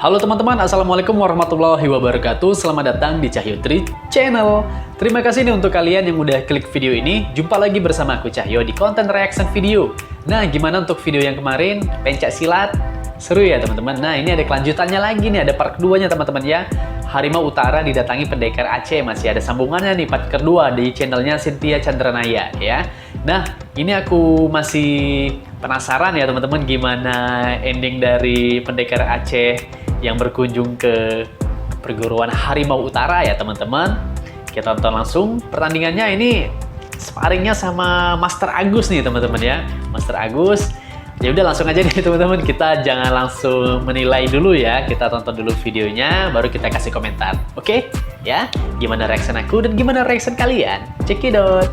Halo teman-teman, Assalamualaikum warahmatullahi wabarakatuh. Selamat datang di Cahyo Tri Channel. Terima kasih nih untuk kalian yang udah klik video ini. Jumpa lagi bersama aku Cahyo di konten reaction video. Nah, gimana untuk video yang kemarin? Pencak silat? Seru ya teman-teman. Nah, ini ada kelanjutannya lagi nih, ada part keduanya teman-teman ya. Harimau Utara didatangi pendekar Aceh. Masih ada sambungannya nih part kedua di channelnya Cynthia Chandranaya ya. Nah, ini aku masih penasaran ya teman-teman gimana ending dari pendekar Aceh yang berkunjung ke perguruan Harimau Utara ya teman-teman. Kita tonton langsung pertandingannya. Ini sparringnya sama Master Agus nih teman-teman ya. Master Agus. Ya udah langsung aja nih teman-teman, kita jangan langsung menilai dulu ya. Kita tonton dulu videonya baru kita kasih komentar. Oke? Ya. Gimana reaction aku dan gimana reaction kalian? Check it out.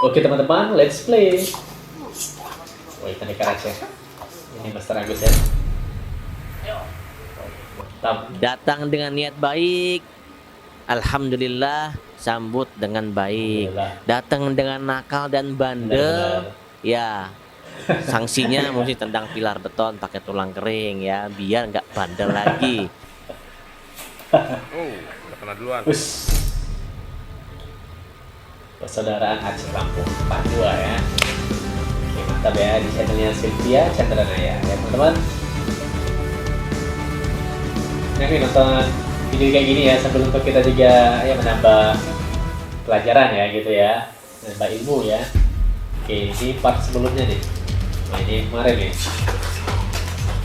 Oke teman-teman, let's play. Woi, pendekar Aceh. Ini Master Agus ya. Mantap. Datang dengan niat baik, alhamdulillah sambut dengan baik. Datang dengan nakal dan bandel, ya sanksinya mesti tendang pilar beton pakai tulang kering ya, biar nggak bandel lagi. Oh, udah kena duluan. Persaudaraan Aceh Lampung part 2 ya. Oke, mantap ya, di channelnya Cynthia Chandranaya ya teman-teman. Nah, ini nonton video kayak gini ya sambil untuk kita juga ya menambah pelajaran ya gitu ya, menambah ilmu ya. Oke, ini part sebelumnya nih. Nah, ini kemarin nih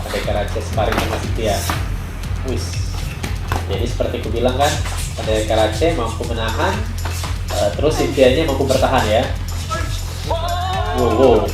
pendekar Aceh sparring sama Cynthia. Wis. Jadi seperti aku bilang kan, pendekar Aceh mampu menahan, terus Cynthia-nya mampu bertahan ya. Wow.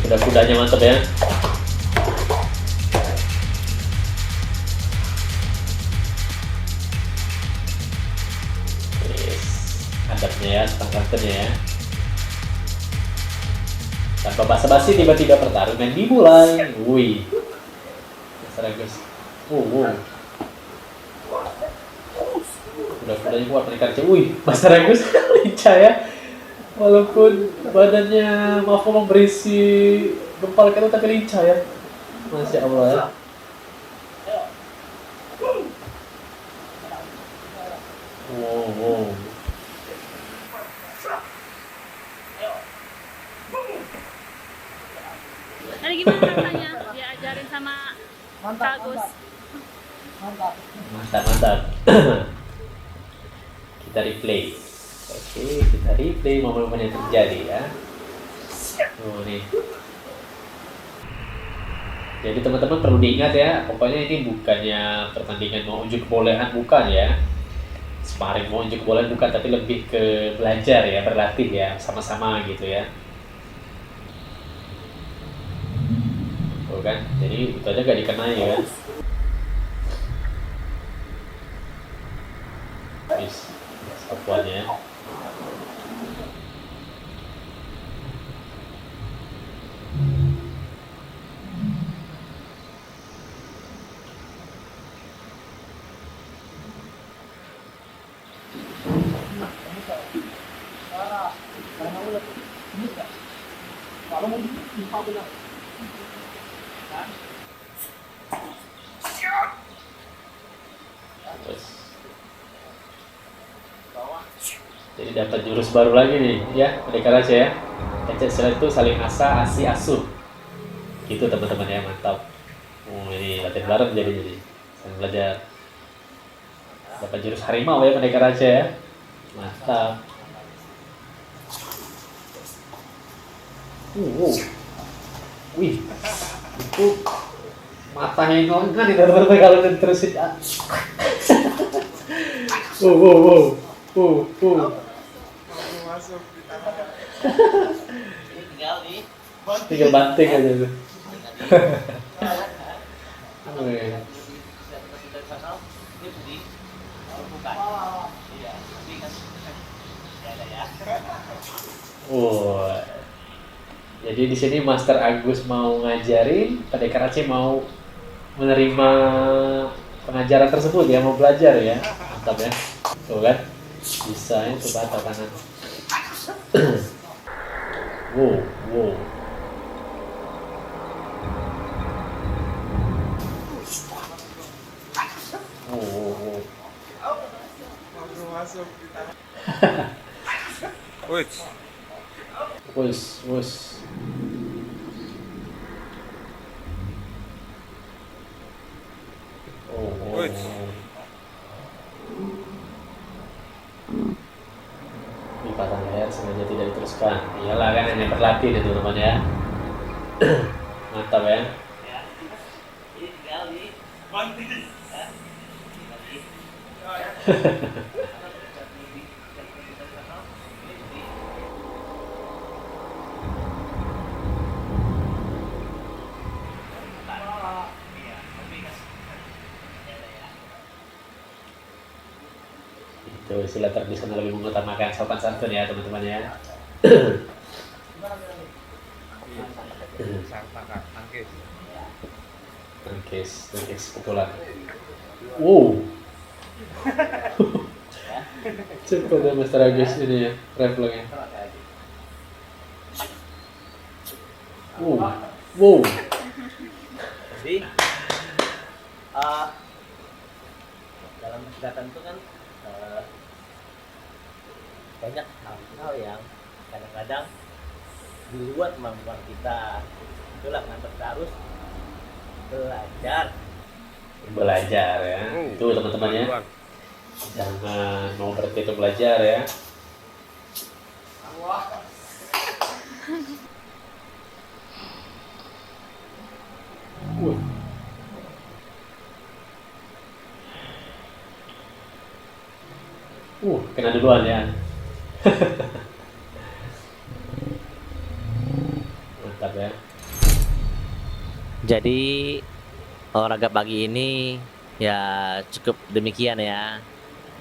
Kuda-kudanya mantap ya. Yes. Adabnya ya, setengah-setengahnya ya. Tanpa basa-basi tiba-tiba pertarungan dimulai. Wih. Master Agus. Wow. Kuda-kudanya kuat pendekar Aceh. Wih, Master Agus lincah ya. Walaupun badannya maaf ngomong berisi gempal itu tapi lincah ya. Masya Allah ya. Wow. Tadi gimana rasanya diajarin sama Kak Agus? Mantap. Kita replay. Oke, kita replay momen-momen yang terjadi ya. Oh nih. Jadi teman-teman perlu diingat ya, pokoknya ini bukannya pertandingan mau unjuk kebolehan, bukan ya. Sparring mau unjuk kebolehan bukan, tapi lebih ke belajar ya, berlatih ya, sama-sama gitu ya. Tuh kan, jadi itu aja gak dikenai ya. Bis, satuannya. Jadi dapat jurus baru lagi nih ya, pendekar Aceh ya. Pencak silat itu saling asa, asi, asuh. Gitu teman-teman ya, mantap. Ini latihan bareng jadi saling belajar. Dapat jurus harimau ya pendekar Aceh ya. Mantap. Wih, itu matanya ngelengkan itu teman-teman kalau diterusin. Tinggal banting aja tuh. Wah. Jadi di sini Master Agus mau ngajarin, Pendekar Aceh mau menerima pengajaran tersebut ya, mau belajar ya. Mantap ya. Tuh kan. Bisa itu patah tangan. Wow, wow. Oh, Wih, wus. Oh. wih. Di patah leher sengaja tidak diteruskan. Iyalah kan hanya berlatih ya teman-teman ya. Mantap ya. Itu istilah tertulis karena lebih mengutamakan sopan santun ya teman-teman ya. Tangkis. Tangkis pukulan. Wow. Cepat ya Master Agus ini ya, refleksnya. Wow. Jadi dalam kesehatan itu kan banyak hal-hal yang kadang-kadang di luar kemampuan kita. Itulah kenapa kita harus belajar. Ya. Itu teman-teman ya. Jangan mau berhenti untuk belajar ya. Kena duluan ya. Mantap ya. Jadi olahraga pagi ini ya cukup demikian ya.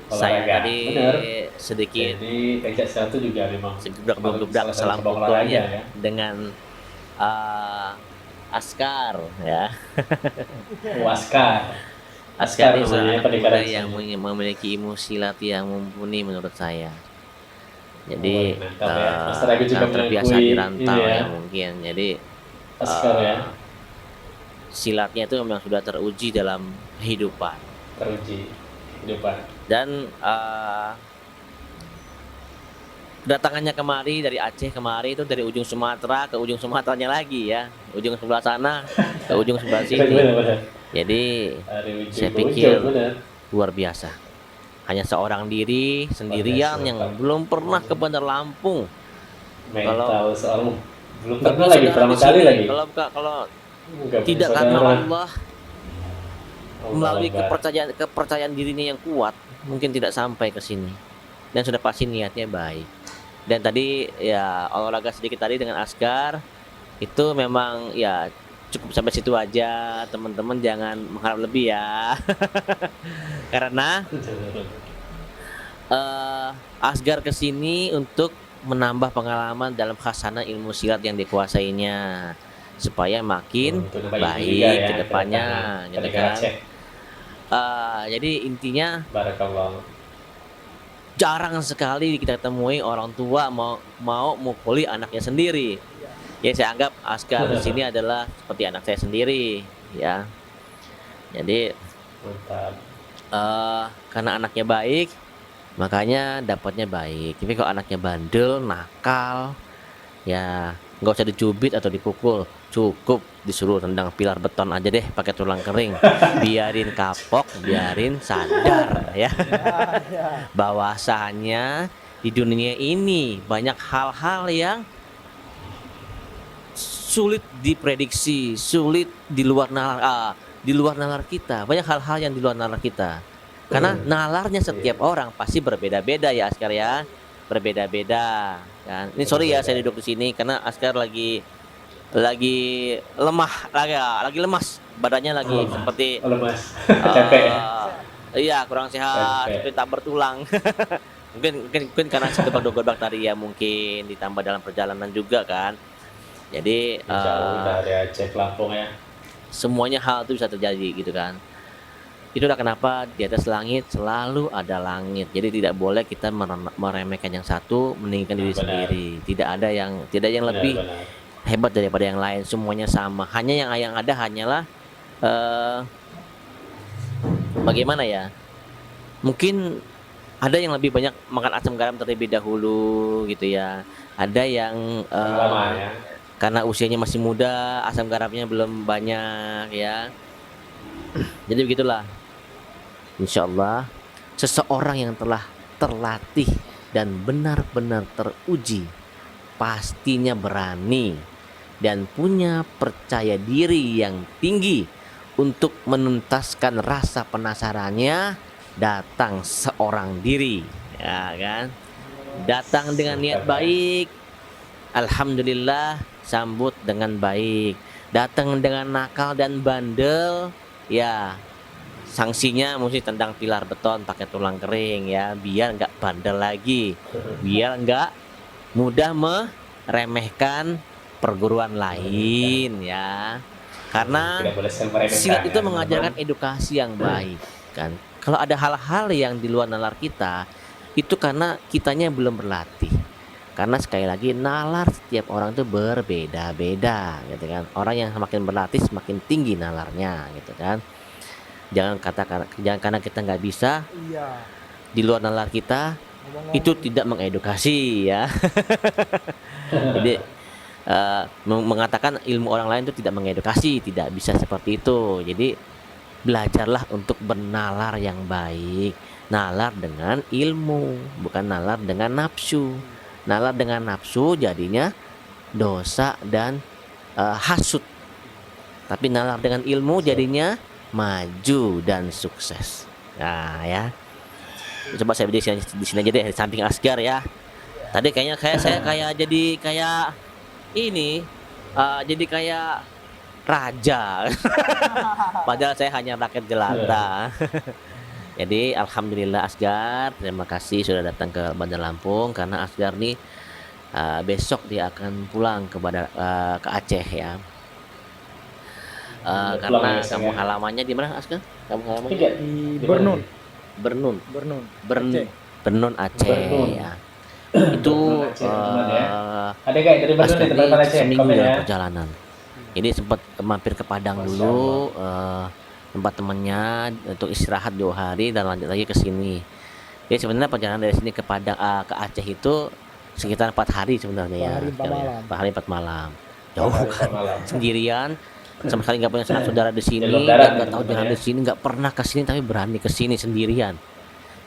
Saya Olahraga, tadi bener. sedikit Jadi pencak silat itu juga memang gebrak-gebrak salah salam satu cabang olahraga pukulnya ya. dengan Askar ya. Askar. Askar ini namanya, seorang anak Pendekar muda Aceh. yang memiliki ilmu silat yang mumpuni menurut saya. Jadi mantap ya. Master Agus juga sangat terbiasa mengakui di rantau ini ya. ya mungkin. Jadi Askar ya. silatnya itu memang sudah teruji dalam kehidupan. Teruji kehidupan. Dan kedatangannya kemari dari Aceh kemari itu dari ujung Sumatera ke ujung Sumateranya lagi ya, ujung sebelah sana ke ujung sebelah sini. Benar. Jadi Dari ujung saya ke pikir ujung, benar. luar biasa. Hanya seorang diri sendirian biasa, yang Pak. belum pernah ke Bandar Lampung. Mental seorang belum Nggak pernah bisa lagi dari pertama di kali sini. lagi. Kalau Nggak punya tidak karena saudara. Allah Oh, melalui Akbar. kepercayaan dirinya yang kuat, mungkin tidak sampai ke sini. Dan sudah pasti niatnya baik. Dan tadi ya olahraga sedikit tadi dengan Askar itu memang ya cukup sampai situ aja, teman-teman jangan mengharap lebih ya. Karena Asgar kesini untuk menambah pengalaman dalam khasanah ilmu silat yang dikuasainya supaya makin Untuk nambah ilmu baik juga ya, ke depannya kedatangan gitu Pendekar kan. Aceh. Jadi intinya Barakallah. jarang sekali kita temui orang tua mau mukuli anaknya sendiri. Ya saya anggap Askar di sini adalah seperti anak saya sendiri ya. Jadi Mantap. karena anaknya baik makanya dapatnya baik. Tapi kalau anaknya bandel, nakal, ya nggak usah dicubit atau dipukul, cukup disuruh tendang pilar beton aja deh pakai tulang kering, biarin kapok, biarin sadar ya. Bahwasanya di dunia ini banyak hal-hal yang sulit diprediksi, sulit di luar nalar kita. Banyak hal-hal yang di luar nalar kita. Karena nalarnya setiap orang pasti berbeda-beda ya Askar ya, berbeda-beda. Kan? Ini sorry ya saya duduk di sini karena Askar lagi lemah, lagi lemas, badannya lagi seperti Lemas. Capek ya. iya kurang sehat, Capek. seperti tak bertulang. Mungkin karena gedobak tadi ya, mungkin ditambah dalam perjalanan juga kan. Jadi Jauh dari Aceh ke Lampung ya. semuanya hal itu bisa terjadi gitu kan. Itulah kenapa di atas langit selalu ada langit. Jadi tidak boleh kita meremehkan yang satu, meninggikan diri Benar. sendiri. Tidak yang lebih Benar. hebat daripada yang lain. Semuanya sama. Hanya yang ada hanyalah eh, bagaimana ya? Mungkin ada yang lebih banyak makan asam garam terlebih dahulu gitu ya. Ada yang Lama ya. karena usianya masih muda, asam garamnya belum banyak ya. Jadi begitulah. Insya Allah, seseorang yang telah terlatih dan benar-benar teruji pastinya berani dan punya percaya diri yang tinggi untuk menuntaskan rasa penasarannya. Datang seorang diri, ya kan? Datang dengan niat baik, alhamdulillah sambut dengan baik. Datang dengan nakal dan bandel, ya sanksinya mesti tendang pilar beton pakai tulang kering ya, biar nggak bandel lagi, biar nggak mudah meremehkan perguruan lain ya. Karena Tidak boleh saling meremehkan silat itu ya, mengajarkan teman-teman. edukasi yang baik kan. Kalau ada hal-hal yang di luar nalar kita, itu karena kitanya belum berlatih. Karena sekali lagi nalar setiap orang itu berbeda-beda gitu kan. Orang yang semakin berlatih semakin tinggi nalarnya gitu kan. Jangan karena kita nggak bisa di luar nalar kita itu tidak mengedukasi ya. Jadi mengatakan ilmu orang lain itu tidak mengedukasi, tidak bisa seperti itu. Jadi belajarlah untuk bernalar yang baik. Nalar dengan ilmu, bukan nalar dengan nafsu. Nalar dengan nafsu jadinya dosa dan hasut. Tapi nalar dengan ilmu jadinya maju dan sukses. Nah ya. Coba saya di sini aja deh, di samping Asgar ya. Tadi kayaknya saya kayak jadi kayak ini jadi kayak raja. Padahal saya hanya rakyat jelata. Jadi alhamdulillah Asgar, terima kasih sudah datang ke Bandar Lampung. Karena Asgar nih besok dia akan pulang ke Aceh ya. Karena kampung halamannya di mana Asgar? Kampung halamannya Di Bernun. Bernun Aceh. Bernun Aceh Bernun. ya. Itu Aceh, teman-teman ya. Ada guys dari Bandung Asgar nih, teman-teman ini Aceh, seminggu komen dalam ya. perjalanan. Ini sempat mampir ke Padang Masya dulu, tempat temannya untuk istirahat 2 hari dan lanjut lagi ke sini. Jadi sebenarnya perjalanan dari sini ke Padang ke Aceh itu sekitar 4 hari sebenarnya ya. 4 hari, 4 malam. 4 hari 4 malam. Jauh kan? Malam. Sendirian, sama sekali nggak punya sanak saudara di sini, Jalur darat nggak tahu teman-teman jalan ya. di sini, nggak pernah ke sini tapi berani ke sini sendirian.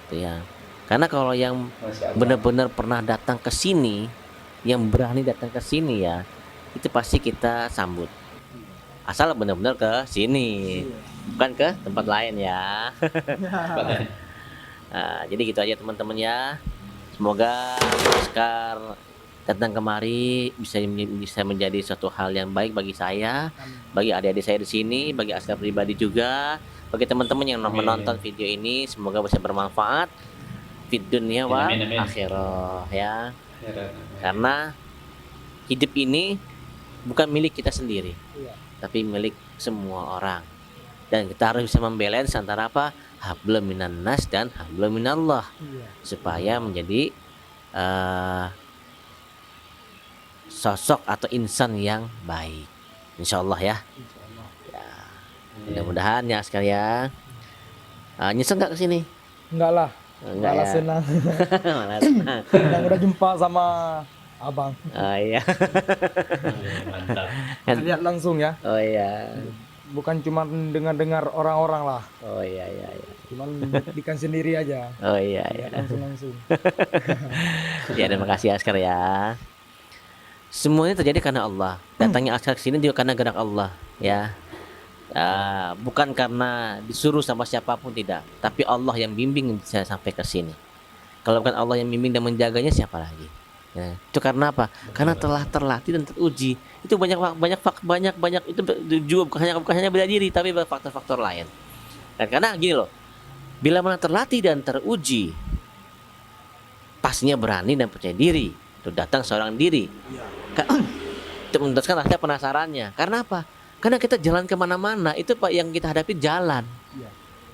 Itu ya. Karena kalau yang Masya Allah. benar-benar pernah datang ke sini, yang berani datang ke sini ya, itu pasti kita sambut. Asal benar-benar ke sini, bukan ke tempat lain ya. Nah, jadi gitu aja teman-teman ya. Semoga Oscar datang kemari bisa menjadi suatu hal yang baik bagi saya, bagi adik-adik saya di sini, bagi Oscar pribadi juga, bagi teman-teman yang Amin. menonton video ini. Semoga bisa bermanfaat fid dunya wa Amin, amin. akhirah ya. Karena hidup ini bukan milik kita sendiri, Iya. tapi milik semua orang. Dan kita harus bisa membalance antara apa? Hablum minan nas dan hablum minallah, Iya. supaya menjadi sosok atau insan yang baik. Insya Allah ya. Ya, mudah-mudahan ya sekalian. Nyesel nggak kesini? Enggak lah. Enggak Malah ya. senang. Malah senang. Yang udah jumpa sama abang. Oh iya. Mantap. Lihat langsung ya. Oh iya. Bukan cuma dengar-dengar orang-orang lah. Oh iya iya. Iya. Cuman buktikan sendiri aja. Oh iya iya. Lihat langsung. Ya terima kasih Askar ya. Semuanya terjadi karena Allah. Datangnya Askar ke sini juga karena gerak Allah ya. Bukan karena disuruh sama siapapun, tidak, tapi Allah yang bimbing saya sampai ke sini. Kalau bukan Allah yang bimbing dan menjaganya, siapa lagi? Ya, itu karena apa? Karena telah terlatih dan teruji. Itu banyak itu juga bukan hanya bela diri, tapi faktor-faktor lain. Dan karena gini loh, bila mana terlatih dan teruji, pastinya berani dan percaya diri untuk datang seorang diri. Untuk menuntaskan rasa penasarannya. Karena apa? Karena kita jalan kemana-mana itu Pak yang kita hadapi jalan,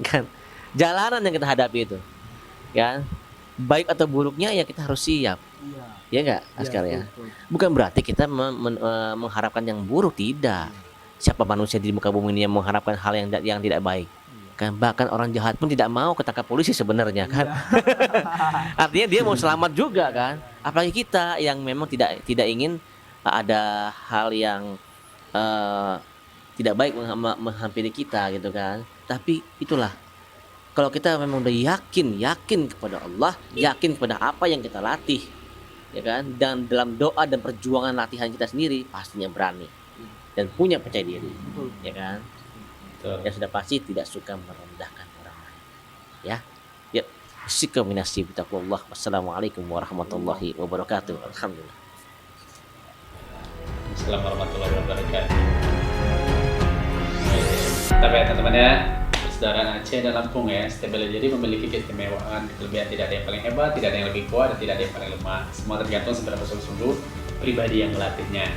kan? Jalanan yang kita hadapi itu, kan? Baik atau buruknya ya kita harus siap. Ya nggak, Askar ya? Bukan berarti kita mengharapkan yang buruk, tidak. Siapa manusia di muka bumi ini yang mengharapkan hal yang tidak baik? Kan bahkan orang jahat pun tidak mau ketangkap polisi sebenarnya, kan? Artinya dia mau selamat juga, kan? Apalagi kita yang memang tidak ingin ada hal yang tidak baik menghampiri kita gitu kan. Tapi itulah, kalau kita memang udah yakin kepada Allah, yakin kepada apa yang kita latih, ya kan, dan dalam doa dan perjuangan latihan kita sendiri pastinya berani dan punya percaya diri, ya kan. Yang sudah pasti tidak suka merendahkan orang lain, ya. Ya, sikap minasib taqwallah. Wassalamualaikum warahmatullahi wabarakatuh. Alhamdulillah. Assalamualaikum warahmatullahi wabarakatuh. Tapi ya teman-teman ya, persaudaraan Aceh dan Lampung ya, setiap bela diri memiliki keistimewaan, kelebihan. Tidak ada yang paling hebat, tidak ada yang lebih kuat, dan tidak ada yang paling lemah. Semua tergantung seberapa sungguh-sungguh pribadi yang melatihnya.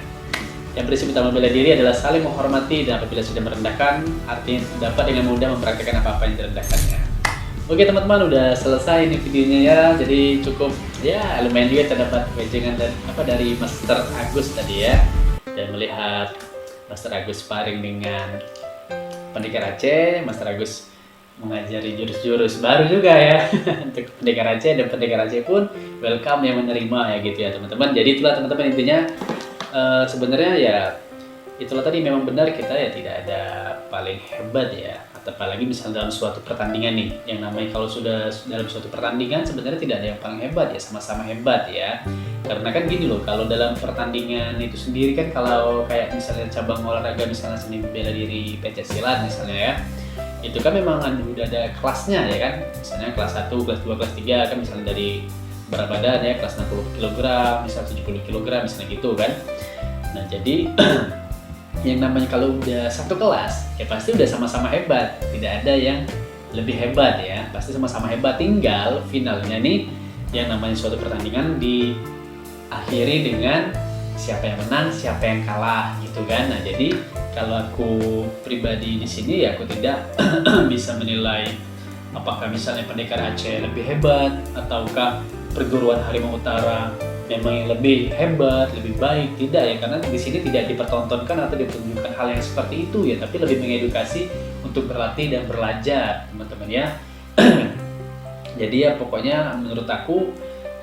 Yang prinsip utama bela diri adalah saling menghormati, dan apabila sudah merendahkan, artinya dapat dengan mudah mempraktikkan apa-apa yang direndahkannya. Oke teman-teman, udah selesai ini videonya ya. Jadi cukup ya, lumayan juga terdapat wejangan dari Master Agus tadi ya. Dan melihat Master Agus sparring dengan Pendekar Aceh, Master Agus mengajari jurus-jurus baru juga ya untuk Pendekar Aceh, dan Pendekar Aceh pun welcome yang menerima ya gitu ya teman-teman. Jadi itulah teman-teman intinya, sebenarnya ya itulah tadi, memang benar kita ya tidak ada paling hebat ya, atau apalagi misalnya dalam suatu pertandingan nih, yang namanya kalau sudah dalam suatu pertandingan sebenarnya tidak ada yang paling hebat ya, sama-sama hebat ya. Karena kan gini loh, kalau dalam pertandingan itu sendiri kan, kalau kayak misalnya cabang olahraga misalnya seni bela diri pencak silat misalnya ya, itu kan memang udah ada kelasnya ya kan, misalnya kelas 1, kelas 2, kelas 3 kan, misalnya dari berat badan ya, kelas 60 kg, misalnya 70 kg misalnya gitu kan. Nah jadi yang namanya kalau udah satu kelas ya pasti udah sama-sama hebat, tidak ada yang lebih hebat ya, pasti sama-sama hebat. Tinggal finalnya nih, yang namanya suatu pertandingan diakhiri dengan siapa yang menang, siapa yang kalah gitu kan. Nah jadi kalau aku pribadi di sini ya, aku tidak bisa menilai apakah misalnya Pendekar Aceh lebih hebat ataukah perguruan Harimau Utara memang yang lebih hebat, lebih baik. Tidak ya, karena di sini tidak dipertontonkan atau ditunjukkan hal yang seperti itu ya, tapi lebih mengedukasi untuk berlatih dan belajar teman-teman ya. Jadi ya pokoknya menurut aku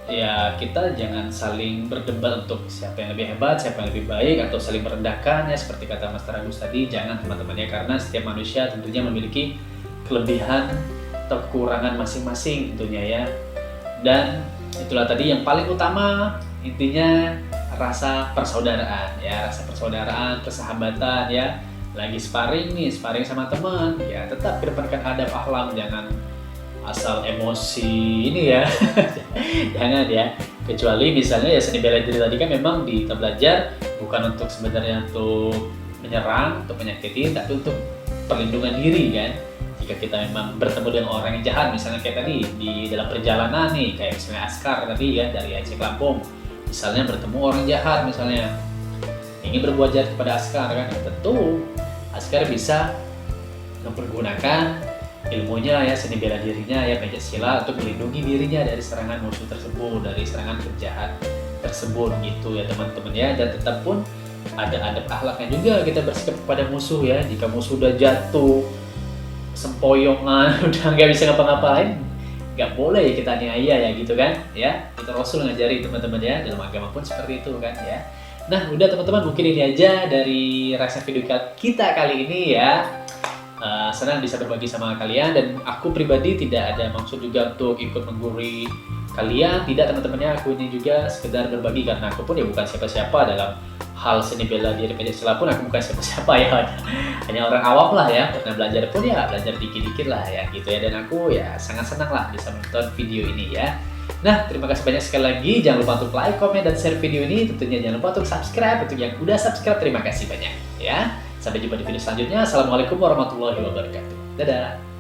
ya, kita jangan saling berdebat untuk siapa yang lebih hebat, siapa yang lebih baik, atau saling merendahkan ya seperti kata Master Agus tadi. Jangan teman-teman ya, karena setiap manusia tentunya memiliki kelebihan atau kekurangan masing-masing tentunya ya. Dan itulah tadi yang paling utama, intinya rasa persaudaraan ya, rasa persaudaraan, persahabatan ya. Lagi sparring nih, sparring sama teman ya, tetap kedepankan adab akhlak, jangan asal emosi ini ya. Jangan ya, kecuali misalnya ya seni bela diri tadi kan memang kita belajar bukan untuk sebenarnya untuk menyerang, untuk menyakiti, tapi untuk perlindungan diri kan. Jika kita memang bertemu dengan orang yang jahat, misalnya kayak tadi di dalam perjalanan nih, kayak misalnya Askar tadi ya dari Aceh ke Lampung, misalnya bertemu orang jahat misalnya ingin berbuat jahat kepada Askar kan, tentu Askar bisa mempergunakan ilmunya ya, seni bela dirinya ya, pencak silat, untuk melindungi dirinya dari serangan musuh tersebut, dari serangan penjahat tersebut gitu ya teman-teman ya. Dan tetap pun ada adab akhlaknya juga, kita bersikap kepada musuh ya. Jika musuh udah jatuh sempoyongan, udah nggak bisa ngapa-ngapain, nggak boleh kita aniaya ya gitu kan ya. Itu Rasul ngajari teman-teman ya, dalam agama pun seperti itu kan ya. Nah udah teman-teman, mungkin ini aja dari reaksi video kita kali ini ya. Senang bisa berbagi sama kalian, dan aku pribadi tidak ada maksud juga untuk ikut menggurui kalian, tidak teman-teman ya. Aku ini juga sekedar berbagi, karena aku pun ya bukan siapa-siapa dalam hal seni bela diri pencak silat pun. Aku bukan siapa-siapa ya, hanya orang awam lah ya, pernah belajar pun ya belajar dikit-dikit lah ya gitu ya. Dan aku ya sangat senang lah bisa menonton video ini ya. Nah terima kasih banyak sekali lagi, jangan lupa untuk like, komen, dan share video ini. Tentunya jangan lupa untuk subscribe, untuk yang udah subscribe terima kasih banyak ya. Sampai jumpa di video selanjutnya. Assalamualaikum warahmatullahi wabarakatuh. Dadah.